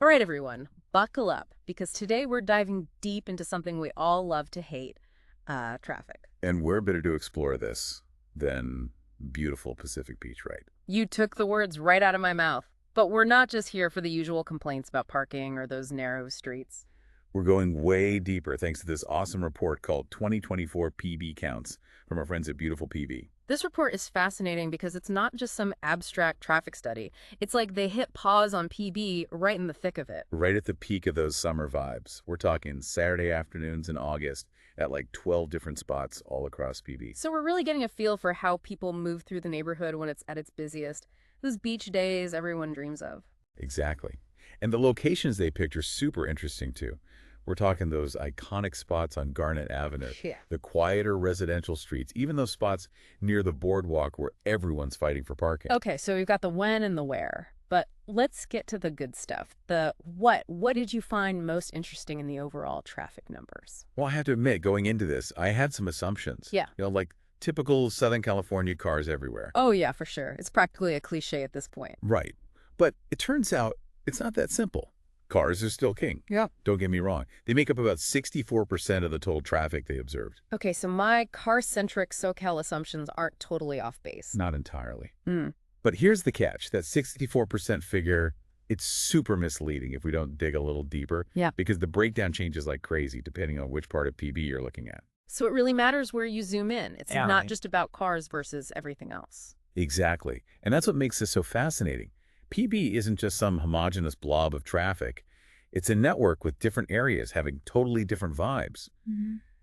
All right, everyone, buckle up because today we're diving deep into something we all love to hate, traffic. And where better to explore this than beautiful Pacific Beach, right? You took the words right out of my mouth. But we're not just here for the usual complaints about parking or those narrow streets. We're going way deeper thanks to this awesome report called 2024 PB Counts from our friends at beautifulPB. This report is fascinating because it's not just some abstract traffic study. It's like they hit pause on PB right in the thick of it. Right at the peak of those summer vibes. We're talking Saturday afternoons in August at like 12 different spots all across PB. So we're really getting a feel for how people move through the neighborhood when it's at its busiest. Those beach days everyone dreams of. Exactly. And the locations they picked are super interesting too. We're talking those iconic spots on Garnet Avenue, Yeah. the quieter residential streets, even those spots near the boardwalk where everyone's fighting for parking. Okay, so we've got the when and the where, but let's get to the good stuff. The what. What did you find most interesting in the overall traffic numbers? Well, I have to admit, going into this, I had some assumptions. Yeah. Like typical Southern California cars everywhere. Oh, yeah, for sure. It's practically a cliche at this point. Right. But it turns out it's not that simple. Cars are still king. Yeah. Don't get me wrong. They make up about 64% of the total traffic they observed. Okay, so my car-centric SoCal assumptions aren't totally off base. Not entirely. Hmm. But here's the catch. That 64% figure, it's super misleading if we don't dig a little deeper. Yeah. Because the breakdown changes like crazy depending on which part of PB you're looking at. So it really matters where you zoom in. It's Yeah, not right. just about cars versus everything else. Exactly. And that's what makes this so fascinating. PB isn't just some homogeneous blob of traffic. It's a network with different areas having totally different vibes.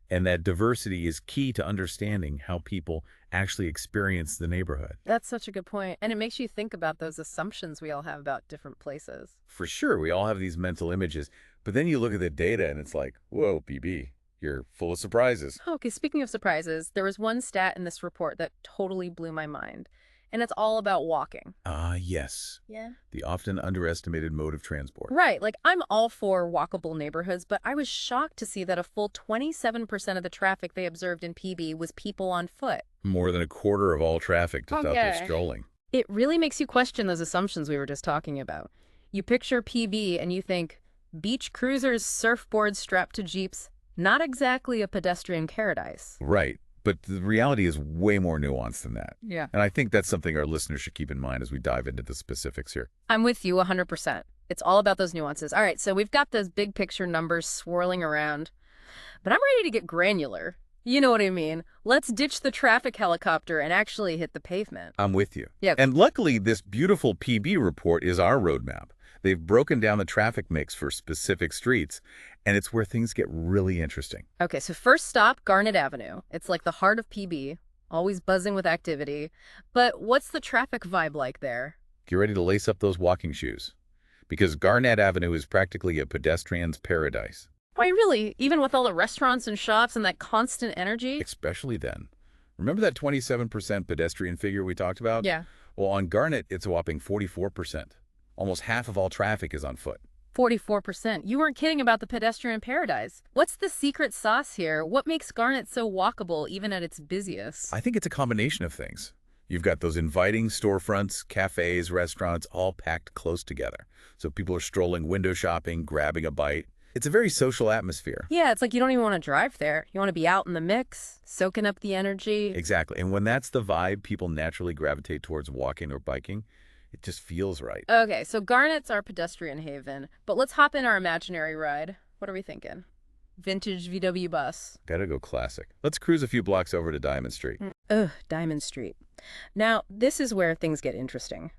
And that diversity is key to understanding how people actually experience the neighborhood. That's such a good point. And it makes you think about those assumptions we all have about different places. For sure, we all have these mental images, but then you look at the data and it's like, whoa, PB, you're full of surprises. Okay, speaking of surprises, there was one stat in this report that totally blew my mind, and it's all about walking. Ah, yes, Yeah. the often underestimated mode of transport. Right, like I'm all for walkable neighborhoods, but I was shocked to see that a full 27% of the traffic they observed in PB was people on foot. More than a quarter of all traffic just out there Okay. strolling. It really makes you question those assumptions we were just talking about. You picture PB and you think, beach cruisers, surfboards strapped to jeeps, not exactly a pedestrian paradise. Right, but the reality is way more nuanced than that. Yeah. And I think that's something our listeners should keep in mind as we dive into the specifics here. I'm with you 100%. It's all about those nuances. All right, so we've got those big picture numbers swirling around, but I'm ready to get granular. You know what I mean? Let's ditch the traffic helicopter and actually hit the pavement. I'm with you. Yeah. And luckily, this beautiful PB report is our roadmap. They've broken down the traffic mix for specific streets, and it's where things get really interesting. Okay, so first stop, Garnet Avenue. It's like the heart of PB, always buzzing with activity. But what's the traffic vibe like there? Get ready to lace up those walking shoes, because Garnet Avenue is practically a pedestrian's paradise, Why, really? Even with all the restaurants and shops and that constant energy? especially then. Remember that 27% pedestrian figure we talked about? Yeah. Well, on Garnet, it's a whopping 44%. Almost half of all traffic is on foot. 44%. You weren't kidding about the pedestrian paradise. What's the secret sauce here? What makes Garnet so walkable even at its busiest? I think it's a combination of things. You've got those inviting storefronts, cafes, restaurants, all packed close together. So people are strolling, window shopping, grabbing a bite. It's a very social atmosphere. Yeah, it's like you don't even want to drive there. You want to be out in the mix, soaking up the energy. Exactly. And when that's the vibe, people naturally gravitate towards walking or biking. It just feels right. Okay, so Garnet's our pedestrian haven, but let's hop in our imaginary ride. What are we thinking? Vintage VW bus. Gotta go classic. Let's cruise a few blocks over to Diamond Street. Ugh, Diamond Street. Now, this is where things get interesting.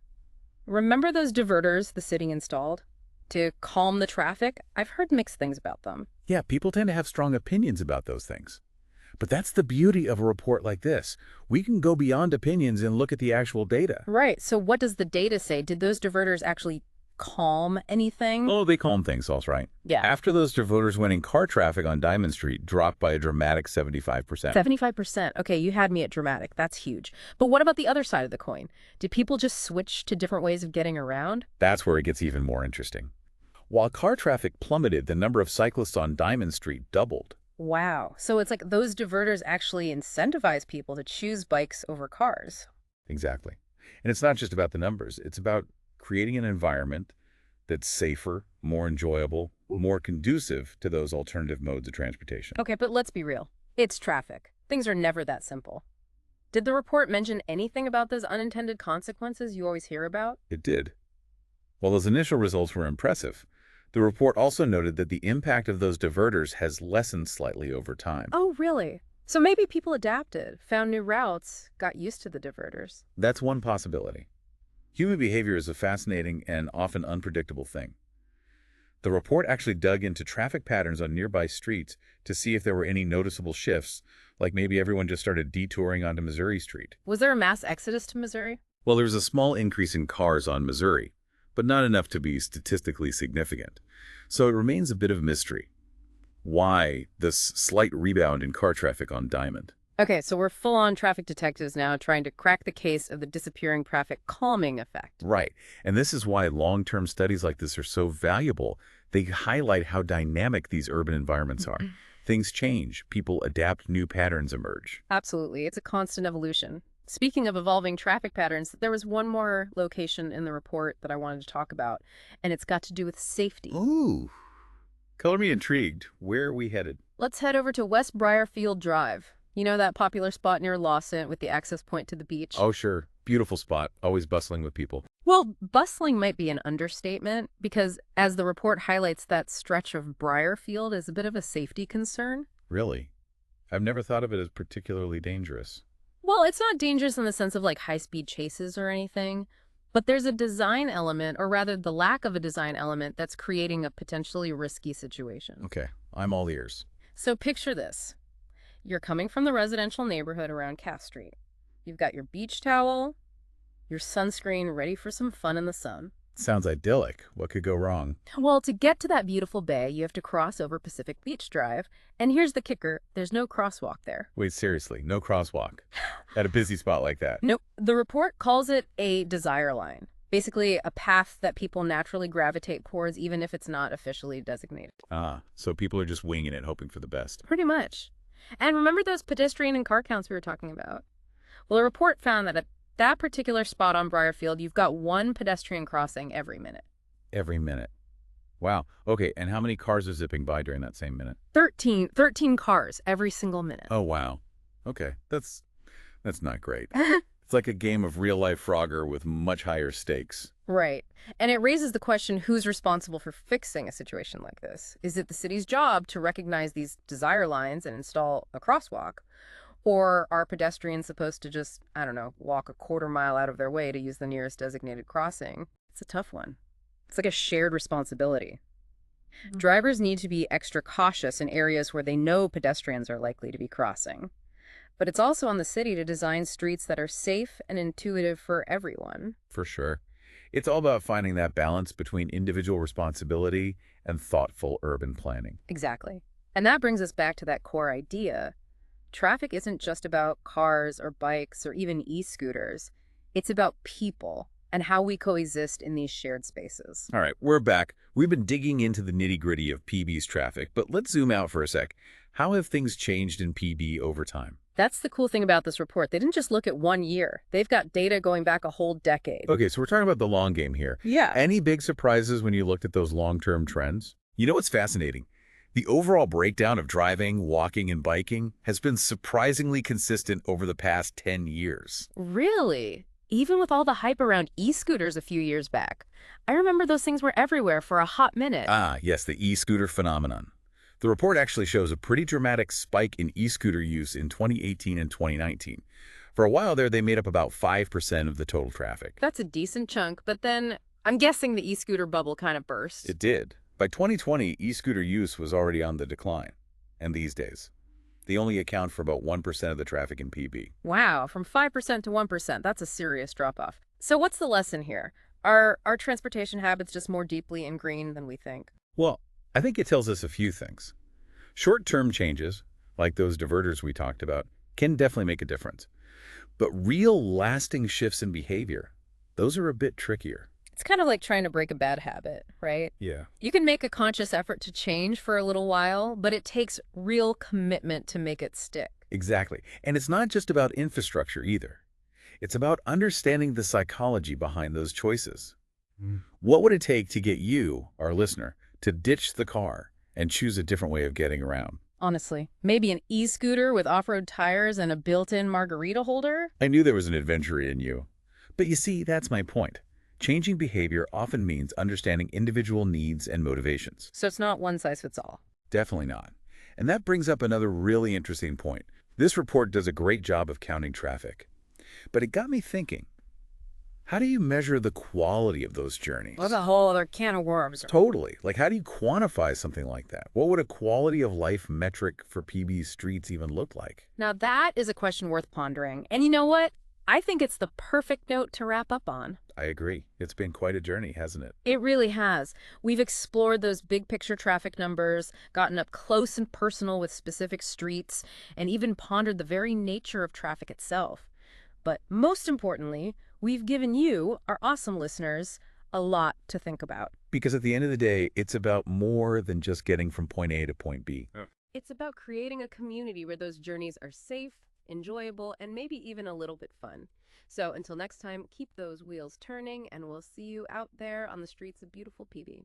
Remember those diverters the city installed? To calm the traffic? I've heard mixed things about them. Yeah, people tend to have strong opinions about those things. But that's the beauty of a report like this. We can go beyond opinions and look at the actual data. Right, so what does the data say? Did those diverters actually calm anything? Oh, they calm things, all right. Yeah. After those diverters went in, car traffic on Diamond Street dropped by a dramatic 75%. 75%. Okay, you had me at dramatic. That's huge. But what about the other side of the coin? Did people just switch to different ways of getting around? That's where it gets even more interesting. While car traffic plummeted, the number of cyclists on Diamond Street doubled. Wow. So it's like those diverters actually incentivize people to choose bikes over cars. Exactly. And it's not just about the numbers. It's about creating an environment that's safer, more enjoyable, more conducive to those alternative modes of transportation. Okay, but let's be real. It's traffic. Things are never that simple. Did the report mention anything about those unintended consequences you always hear about? It did. While those initial results were impressive, the report also noted that the impact of those diverters has lessened slightly over time. Oh, really? So maybe people adapted, found new routes, got used to the diverters. That's one possibility. Human behavior is a fascinating and often unpredictable thing. The report actually dug into traffic patterns on nearby streets to see if there were any noticeable shifts, like maybe everyone just started detouring onto Missouri Street. Was there a mass exodus to Missouri? Well, there was a small increase in cars on Missouri, but not enough to be statistically significant. So it remains a bit of a mystery. Why this slight rebound in car traffic on Diamond? Okay, so we're full-on traffic detectives now trying to crack the case of the disappearing traffic calming effect. Right. And this is why long-term studies like this are so valuable. They highlight how dynamic these urban environments are. Things change, people adapt, new patterns emerge. Absolutely. It's a constant evolution. Speaking of evolving traffic patterns, there was one more location in the report that I wanted to talk about, and it's got to do with safety. Ooh. Color me intrigued. Where are we headed? Let's head over to West Briarfield Drive. You know that popular spot near Lawson with the access point to the beach? Oh, sure. Beautiful spot. Always bustling with people. Well, bustling might be an understatement because, as the report highlights, that stretch of Briarfield is a bit of a safety concern. Really? I've never thought of it as particularly dangerous. Well, it's not dangerous in the sense of like high-speed chases or anything, but there's a design element, or rather the lack of a design element, that's creating a potentially risky situation. Okay, I'm all ears. So picture this. You're coming from the residential neighborhood around Cass Street. You've got your beach towel, your sunscreen ready for some fun in the sun. Sounds idyllic. What could go wrong? Well, to get to that beautiful bay, you have to cross over Pacific Beach Drive. And here's the kicker, there's no crosswalk there. Wait, seriously, no crosswalk at a busy spot like that? Nope. The report calls it a desire line. Basically, a path that people naturally gravitate towards even if it's not officially designated. Ah, so people are just winging it, hoping for the best. Pretty much. And remember those pedestrian and car counts we were talking about? Well, a report found that at that particular spot on Briarfield, you've got one pedestrian crossing every minute. Every minute. Wow. Okay, and how many cars are zipping by during that same minute? 13 cars every single minute. Oh, wow. Okay, that's not great. It's like a game of real-life Frogger with much higher stakes. Right. And it raises the question, who's responsible for fixing a situation like this? Is it the city's job to recognize these desire lines and install a crosswalk? Or are pedestrians supposed to just, I don't know, walk a quarter mile out of their way to use the nearest designated crossing? It's a tough one. It's like a shared responsibility. Drivers need to be extra cautious in areas where they know pedestrians are likely to be crossing. But it's also on the city to design streets that are safe and intuitive for everyone. For sure. It's all about finding that balance between individual responsibility and thoughtful urban planning. Exactly. And that brings us back to that core idea. Traffic isn't just about cars or bikes or even e-scooters. It's about people and how we coexist in these shared spaces. All right, we're back. We've been digging into the nitty-gritty of PB's traffic, but let's zoom out for a sec. How have things changed in PB over time? That's the cool thing about this report. They didn't just look at 1 year. They've got data going back a whole decade. Okay, so we're talking about the long game here. Yeah. Any big surprises when you looked at those long-term trends? You know what's fascinating? The overall breakdown of driving, walking, and biking has been surprisingly consistent over the past 10 years. Really? Even with all the hype around e-scooters a few years back. I remember those things were everywhere for a hot minute. Ah, yes, the e-scooter phenomenon. The report actually shows a pretty dramatic spike in e-scooter use in 2018 and 2019. For a while there, they made up about 5% of the total traffic. That's a decent chunk, but then I'm guessing the e-scooter bubble kind of burst. It did. By 2020, e-scooter use was already on the decline. And these days, they only account for about 1% of the traffic in PB. Wow, from 5% to 1%, that's a serious drop-off. So what's the lesson here? Are our transportation habits just more deeply ingrained than we think? Well, I think it tells us a few things. Short-term changes, like those diverters we talked about, can definitely make a difference. But real lasting shifts in behavior, those are a bit trickier. It's kind of like trying to break a bad habit, right? Yeah. You can make a conscious effort to change for a little while, but it takes real commitment to make it stick. Exactly. And it's not just about infrastructure either. It's about understanding the psychology behind those choices. What would it take to get you, our listener, to ditch the car and choose a different way of getting around? Honestly, maybe an e-scooter with off-road tires and a built-in margarita holder? I knew there was an adventure in you. But you see, that's my point. Changing behavior often means understanding individual needs and motivations. So it's not one size fits all. Definitely not. And that brings up another really interesting point. This report does a great job of counting traffic. But it got me thinking, how do you measure the quality of those That's journeys? a whole other can of worms. Totally. Like, how do you quantify something like that? What would a quality of life metric for PB's streets even look like? Now that is a question worth pondering. And you know what? I think it's the perfect note to wrap up on. I agree. It's been quite a journey, hasn't it? It really has. We've explored those big picture traffic numbers, gotten up close and personal with specific streets, and even pondered the very nature of traffic itself. But most importantly, we've given you, our awesome listeners, a lot to think about. Because at the end of the day, it's about more than just getting from point A to point B. It's about creating a community where those journeys are safe, enjoyable, and maybe even a little bit fun. So until next time, keep those wheels turning, and we'll see you out there on the streets of beautiful PB.